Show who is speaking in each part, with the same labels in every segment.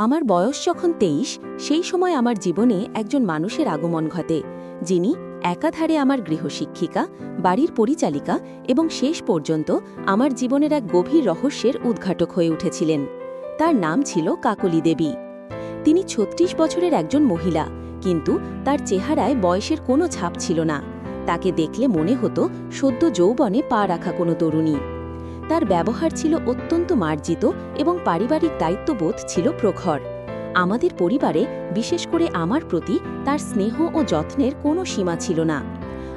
Speaker 1: আমার বয়স যখন ২৩, সেই সময় আমার জীবনে একজন মানুষের আগমন ঘটে, যিনি একাধারে আমার গৃহশিক্ষিকা, বাড়ির পরিচালিকা এবং শেষ পর্যন্ত আমার জীবনের এক গভীর রহস্যের উদ্ঘাটক হয়ে উঠেছিলেন। তার নাম ছিল কাকলি দেবী। তিনি ৩৬ বছরের একজন মহিলা, কিন্তু তার চেহারায় বয়সের কোনো ছাপ ছিল না। তাকে দেখলে মনে হতো সদ্য যৌবনে পা রাখা কোনো তরুণী। তার ব্যবহার ছিল অত্যন্ত মার্জিত এবং পারিবারিক দায়িত্ববোধ ছিল প্রখর। আমাদের পরিবারে, বিশেষ করে আমার প্রতি, তার স্নেহ ও যত্নের কোনো সীমা ছিল না।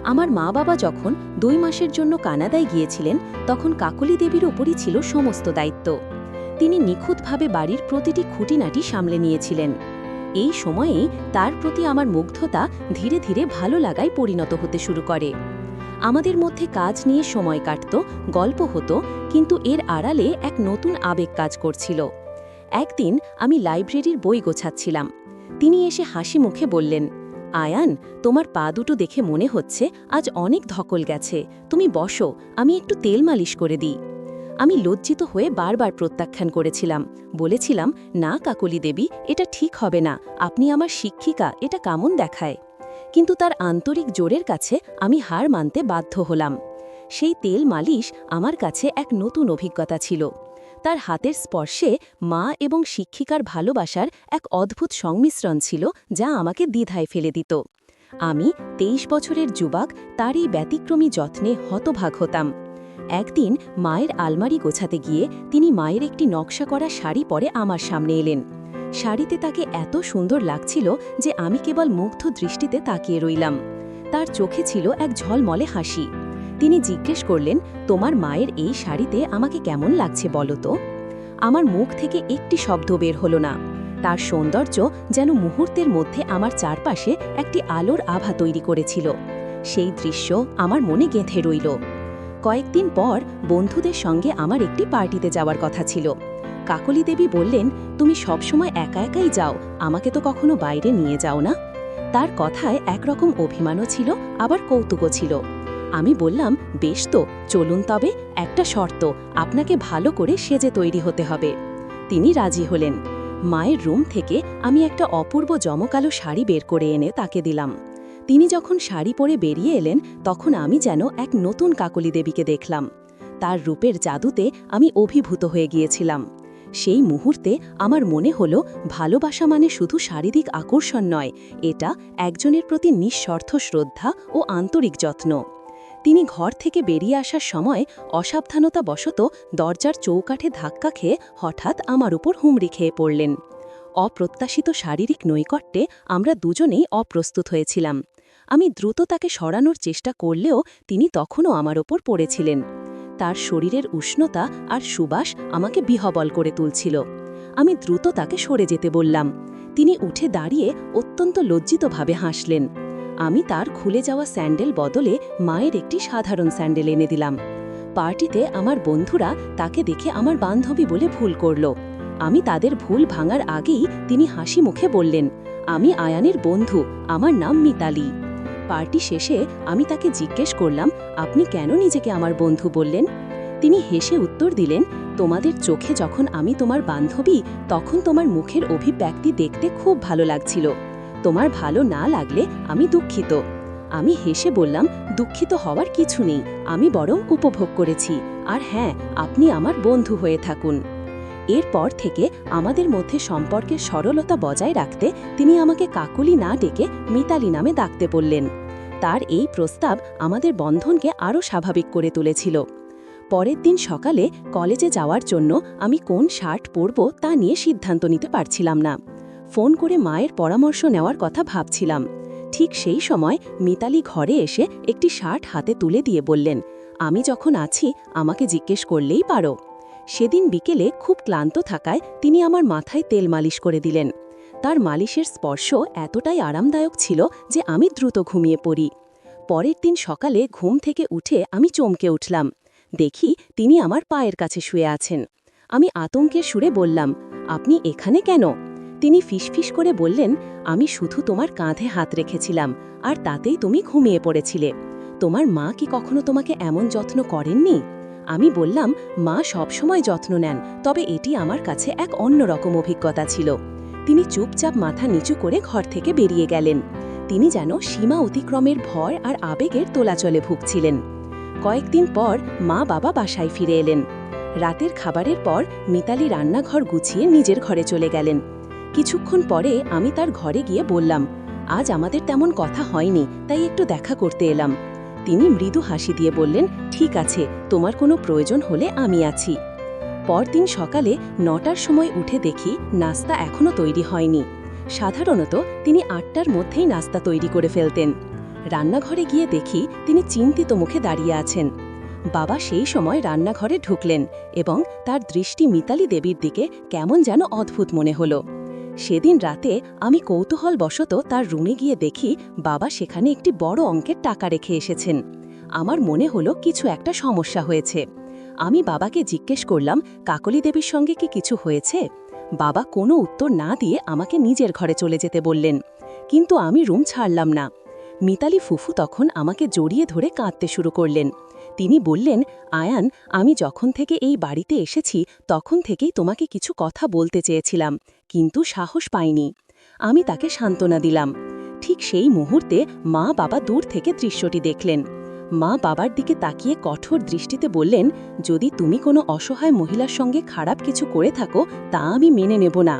Speaker 1: আমার মা বাবা যখন ২ মাসের জন্য কানাডায় গিয়েছিলেন, তখন কাকলি দেবীর ওপরই ছিল সমস্ত দায়িত্ব। তিনি নিখুঁতভাবে বাড়ির প্রতিটি খুঁটিনাটি সামলে নিয়েছিলেন। এই সময়েই তার প্রতি আমার মুগ্ধতা ধীরে ধীরে ভালো লাগায় পরিণত হতে শুরু করে। আমাদের মধ্যে কাজ নিয়ে সময় কাটত, গল্প হতো, কিন্তু এর আড়ালে এক নতুন আবেগ কাজ করছিল। একদিন আমি লাইব্রেরির বই গোছাচ্ছিলাম। তিনি এসে হাসি মুখে বললেন, আয়ান, তোমার পা দুটো দেখে মনে হচ্ছে আজ অনেক ধকল গেছে, তুমি বসো, আমি একটু তেল মালিশ করে দিই। আমি লজ্জিত হয়ে বারবার প্রত্যাখ্যান করেছিলাম, বলেছিলাম, না কাকলি দেবী, এটা ঠিক হবে না, আপনি আমার শিক্ষিকা, এটা কেমন দেখায়। কিন্তু তার আন্তরিক জোরের কাছে আমি হার মানতে বাধ্য হলাম। সেই তেল মালিশ আমার কাছে এক নতুন অভিজ্ঞতা ছিল। তার হাতের স্পর্শে মা এবং শিক্ষিকার ভালোবাসার এক অদ্ভুত সংমিশ্রণ ছিল, যা আমাকে দ্বিধায় ফেলে দিত। আমি ২৩ বছরের যুবক, তার এই ব্যতিক্রমী যত্নে হতভাগ হতাম। একদিন মায়ের আলমারি গোছাতে গিয়ে তিনি মায়ের একটি নকশা করা শাড়ি পরে আমার সামনে এলেন। শাড়িতে তাকে এত সুন্দর লাগছিল যে আমি কেবল মুগ্ধ দৃষ্টিতে তাকিয়ে রইলাম। তার চোখে ছিল এক ঝলমলে হাসি। তিনি জিজ্ঞেস করলেন, তোমার মায়ের এই শাড়িতে আমাকে কেমন লাগছে বলো তো। আমার মুখ থেকে একটি শব্দ বের হলো না। তার সৌন্দর্য যেন মুহূর্তের মধ্যে আমার চারপাশে একটি আলোর আভা তৈরি করেছিল। সেই দৃশ্য আমার মনে গেঁথে রইল। কয়েকদিন পর বন্ধুদের সঙ্গে আমার একটি পার্টিতে যাওয়ার কথা ছিল। কাকলি দেবী বললেন, তুমি সবসময় একা একাই যাও, আমাকে তো কখনো বাইরে নিয়ে যাও না। তার কথায় একরকম অভিমানও ছিল, আবার কৌতুকও ছিল। আমি বললাম, বেশ তো, চলুন, তবে একটা শর্ত, আপনাকে ভালো করে সেজে তৈরি হতে হবে। তিনি রাজি হলেন। মায়ের রুম থেকে আমি একটা অপূর্ব জমকালো শাড়ি বের করে এনে তাকে দিলাম। তিনি যখন শাড়ি পরে বেরিয়ে এলেন, তখন আমি যেন এক নতুন কাকলি দেবীকে দেখলাম। তার রূপের জাদুতে আমি অভিভূত হয়ে গিয়েছিলাম। সেই মুহূর্তে আমার মনে হলো, ভালোবাসা মানে শুধু শারীরিক আকর্ষণ নয়, এটা একজনের প্রতি নিঃস্বার্থ শ্রদ্ধা ও আন্তরিক যত্ন। তিনি ঘর থেকে বেরিয়ে আসার সময় অসাবধানতাবশত দরজার চৌকাঠে ধাক্কা খেয়ে হঠাৎ আমার উপর হুমড়ি খেয়ে পড়লেন। অপ্রত্যাশিত শারীরিক নৈকট্যে আমরা দুজনেই অপ্রস্তুত হয়েছিলাম। আমি দ্রুত তাকে সরানোর চেষ্টা করলেও তিনি তখনও আমার ওপর পড়েছিলেন। তার শরীরের উষ্ণতা আর সুবাস আমাকে বিহ্বল করে তুলছিল। আমি দ্রুত তাকে সরে যেতে বললাম। তিনি উঠে দাঁড়িয়ে অত্যন্ত লজ্জিতভাবে হাসলেন। আমি তার খুলে যাওয়া স্যান্ডেল বদলে মায়ের একটি সাধারণ স্যান্ডেল এনে দিলাম। পার্টিতে আমার বন্ধুরা তাকে দেখে আমার বান্ধবী বলে ভুল করল। আমি তাদের ভুল ভাঙার আগেই তিনি হাসি মুখে বললেন, আমি আয়ানের বন্ধু, আমার নাম মিতালি। পার্টি শেষে আমি তাকে জিজ্ঞেস করলাম, আপনি কেন নিজেকে আমার বন্ধু বললেন? তিনি হেসে উত্তর দিলেন, তোমাদের চোখে যখন আমি তোমার বান্ধবী, তখন তোমার মুখের অভিব্যক্তি দেখতে খুব ভালো লাগছিল। তোমার ভালো না লাগলে আমি দুঃখিত। আমি হেসে বললাম, দুঃখিত হওয়ার কিছু নেই, আমি বরং উপভোগ করেছি। আর হ্যাঁ, আপনি আমার বন্ধু হয়ে থাকুন। এরপর থেকে আমাদের মধ্যে সম্পর্কের সরলতা বজায় রাখতে তিনি আমাকে কাকলি না ডেকে মিতালি নামে ডাকতে বললেন। তার এই প্রস্তাব আমাদের বন্ধনকে আরও স্বাভাবিক করে তুলেছিল। পরের দিন সকালে কলেজে যাওয়ার জন্য আমি কোন শার্ট পরব তা নিয়ে সিদ্ধান্ত নিতে পারছিলাম না। ফোন করে মায়ের পরামর্শ নেওয়ার কথা ভাবছিলাম। ঠিক সেই সময় মিতালি ঘরে এসে একটি শার্ট হাতে তুলে দিয়ে বললেন, আমি যখন আছি আমাকে জিজ্ঞেস করলেই পারো। সেদিন বিকেলে খুব ক্লান্ত থাকায় তিনি আমার মাথায় তেল মালিশ করে দিলেন। তার মালিশের স্পর্শ এতটাই আরামদায়ক ছিল যে আমি দ্রুত ঘুমিয়ে পড়ি। পরের দিন সকালে ঘুম থেকে উঠে আমি চমকে উঠলাম। দেখি তিনি আমার পায়ের কাছে শুয়ে আছেন। আমি আতঙ্কের সুরে বললাম, আপনি এখানে কেন? তিনি ফিসফিস করে বললেন, আমি শুধু তোমার কাঁধে হাত রেখেছিলাম, আর তাতেই তুমি ঘুমিয়ে পড়েছিলে। তোমার মা কি কখনো তোমাকে এমন যত্ন করেননি? আমি বললাম, মা সবসময় যত্ন নেন, তবে এটি আমার কাছে এক অন্যরকম অভিজ্ঞতা ছিল। তিনি চুপচাপ মাথা নিচু করে ঘর থেকে বেরিয়ে গেলেন। তিনি যেন সীমা অতিক্রমের ভয় আর আবেগের দোলাচলে ভুগছিলেন। কয়েকদিন পর মা বাবা বাসায় ফিরে এলেন। রাতের খাবারের পর মিতালি রান্নাঘর গুছিয়ে নিজের ঘরে চলে গেলেন। কিছুক্ষণ পরে আমি তার ঘরে গিয়ে বললাম, আজ আমাদের তেমন কথা হয়নি, তাই একটু দেখা করতে এলাম। তিনি মৃদু হাসি দিয়ে বললেন, ঠিক আছে, তোমার কোনো প্রয়োজন হলে আমি আছি। পরদিন সকালে 9টার সময় উঠে দেখি নাস্তা এখনও তৈরি হয়নি। সাধারণত তিনি 8টার মধ্যেই নাস্তা তৈরি করে ফেলতেন। রান্নাঘরে গিয়ে দেখি তিনি চিন্তিত মুখে দাঁড়িয়ে আছেন। বাবা সেই সময় রান্নাঘরে ঢুকলেন এবং তার দৃষ্টি মিতালি দেবীর দিকে কেমন যেন অদ্ভুত মনে হলো। সেদিন রাতে আমি কৌতূহলবশত তার রুমে গিয়ে দেখি বাবা সেখানে একটি বড় অঙ্কের টাকা রেখে এসেছেন। আমার মনে হলো কিছু একটা সমস্যা হয়েছে। আমি বাবাকে জিজ্ঞেস করলাম, কাকলি দেবীর সঙ্গে কি কিছু হয়েছে? বাবা কোনো উত্তর না দিয়ে আমাকে নিজের ঘরে চলে যেতে বললেন, কিন্তু আমি রুম ছাড়লাম না। মিতালি ফুফু তখন আমাকে জড়িয়ে ধরে কাঁদতে শুরু করলেন। তিনি বললেন, আয়ান, আমি যখন থেকে এই বাড়িতে এসেছি তখন থেকেই তোমাকে কিছু কথা বলতে চেয়েছিলাম, কিন্তু সাহস পাইনি। আমি তাকে সান্ত্বনা দিলাম। ঠিক সেই মুহূর্তে মা বাবা দূর থেকে দৃশ্যটি দেখলেন। মা বাবার দিকে তাকিয়ে কঠোর দৃষ্টিতে বললেন, যদি তুমি কোনো অসহায় মহিলার সঙ্গে খারাপ কিছু করে থাকো তা আমি মেনে নেব না।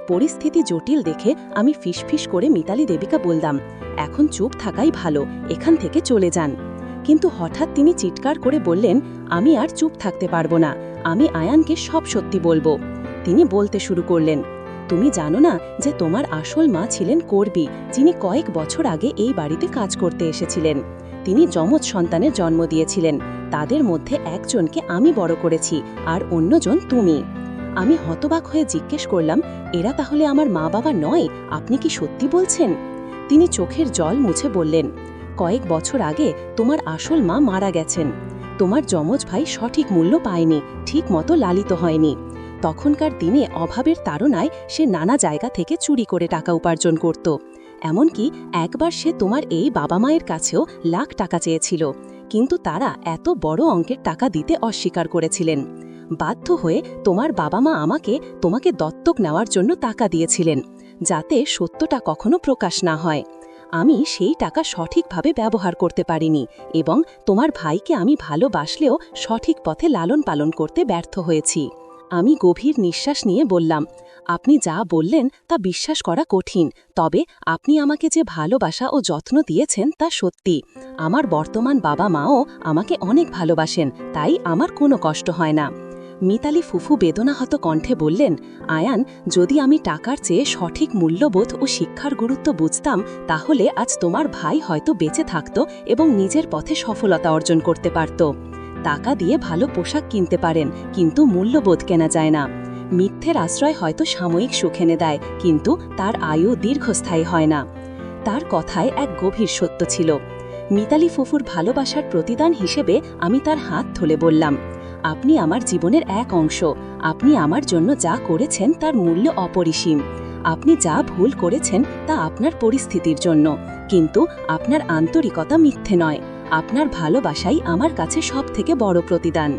Speaker 1: পরিস্থিতি জটিল দেখে আমি ফিসফিস করে মিতালি দেবীকে বললাম, এখন চুপ থাকাই ভালো, এখান থেকে চলে যান। কিন্তু হঠাৎ তিনি চিৎকার করে বললেন, আমি আর চুপ থাকতে পারবো না, আমি আয়ানকে সব সত্যি বলবো। তিনি বলতে শুরু করলেন, তুমি জানো না যে তোমার আসল মা ছিলেন কর্বী, যিনি কয়েক বছর আগে এই বাড়িতে কাজ করতে এসেছিলেন। তিনি যমজ সন্তানের জন্ম দিয়েছিলেন। তাদের মধ্যে একজনকে আমি বড় করেছি আর অন্যজন তুমি। আমি হতবাক হয়ে জিজ্ঞেস করলাম, এরা তাহলে আমার মা বাবা নয়? আপনি কি সত্যি বলছেন? তিনি চোখের জল মুছে বললেন, কয়েক বছর আগে তোমার আসল মা মারা গেছেন। তোমার যমজ ভাই সঠিক মূল্য পায়নি, ঠিক মতো লালিত হয়নি। তখনকার দিনে অভাবের তাড়নায় সে নানা জায়গা থেকে চুরি করে টাকা উপার্জন করত। এমনকি একবার সে তোমার এই বাবা মায়ের কাছেও লাখ টাকা চেয়েছিল, কিন্তু তারা এত বড় অঙ্কের টাকা দিতে অস্বীকার করেছিলেন। বাধ্য হয়ে তোমার বাবা মা আমাকে তোমাকে দত্তক নেওয়ার জন্য টাকা দিয়েছিলেন, যাতে সত্যটা কখনো প্রকাশ না হয়। আমি সেই টাকা সঠিকভাবে ব্যবহার করতে পারিনি এবং তোমার ভাইকে আমি ভালোবাসলেও সঠিক পথে লালন পালন করতে ব্যর্থ হয়েছি। আমি গভীর নিঃশ্বাস নিয়ে বললাম, আপনি যা বললেন তা বিশ্বাস করা কঠিন, তবে আপনি আমাকে যে ভালোবাসা ও যত্ন দিয়েছেন তা সত্যি। আমার বর্তমান বাবা মাও আমাকে অনেক ভালোবাসেন, তাই আমার কোনো কষ্ট হয় না। মিতালি ফুফু বেদনাহত কণ্ঠে বললেন, আয়ান, যদি আমি টাকার চেয়ে সঠিক মূল্যবোধ ও শিক্ষার গুরুত্ব বুঝতাম তাহলে আজ তোমার ভাই হয়তো বেঁচে থাকত এবং নিজের পথে সফলতা অর্জন করতে পারত। টাকা দিয়ে ভালো পোশাক কিনতে পারেন, কিন্তু মূল্যবোধ কেনা যায় না। মিথ্যের আশ্রয় হয়তো সাময়িক সুখ এনে দেয়, কিন্তু তার আয়ু দীর্ঘস্থায়ী হয় না। তার কথায় এক গভীর সত্য ছিল। মিতালি ফুফুর ভালোবাসার প্রতিদান হিসেবে আমি তার হাত ধরে বললাম, আপনি আমার জীবনের এক অংশ। আপনি আমার জন্য যা করেছেন তার মূল্য অপরিসীম। আপনি যা ভুল করেছেন তা আপনার পরিস্থিতির জন্য, কিন্তু আপনার আন্তরিকতা মিথ্যে নয়। আপনার ভালোবাসাই আমার কাছে সবথেকে বড় প্রতিদান।